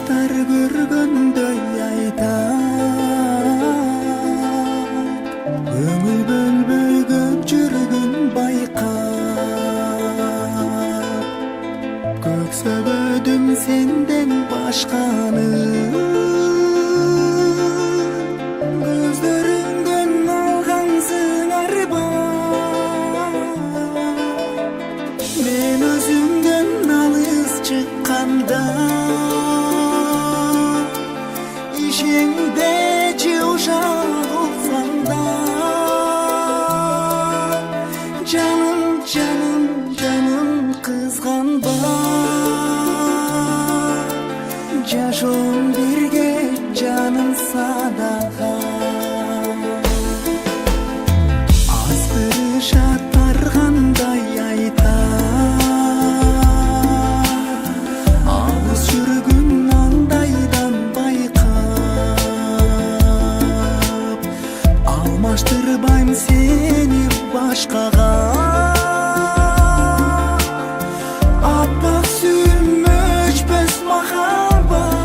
Kızlar görgönдөй айтат, көңүл бөлбөй көп жүргүн байкап. Көксөбөдүм сенден башканы, көздөрүңдөн алгансың арбап. Мен өзүңдөн алыс чыкканда, ишеңде же ушак уксаңда, жаным жаным жаным кызганба. Жашоом бирге жаным садага. Азгырыша таргандай айтат, алыс жүргүн андайдан байкап. Алмаштырбайм сени башкага. Аппак сүйүм өчпөс махаббат.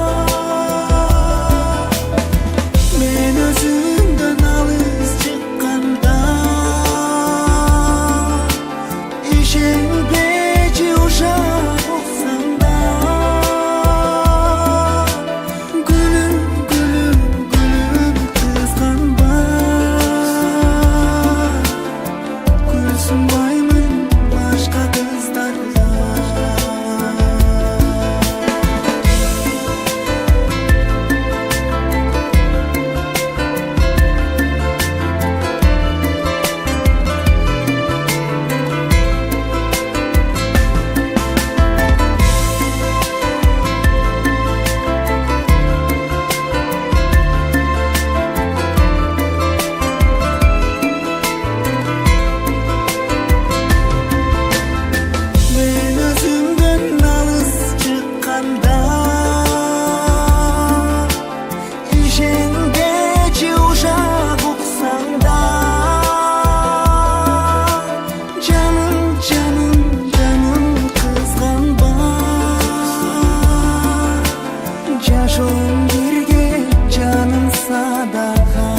Мен өзүңдөн алыс чыкканда, ишеңде же ушак уксаңда, гүлүм гүлүм гүлүм кызганба. Күлсүнбаймын башка кыздарга. Мен өзүңдөн алыс чыкканда, ишеңде же ушак уксаңда, жаным жаным жаным кызганба. Жашоом бирге жаным садага.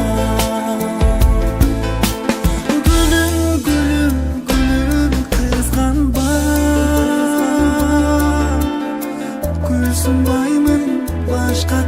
Гүлүм гүлүм гүлүм кызганба. Күлсүнбаймын башка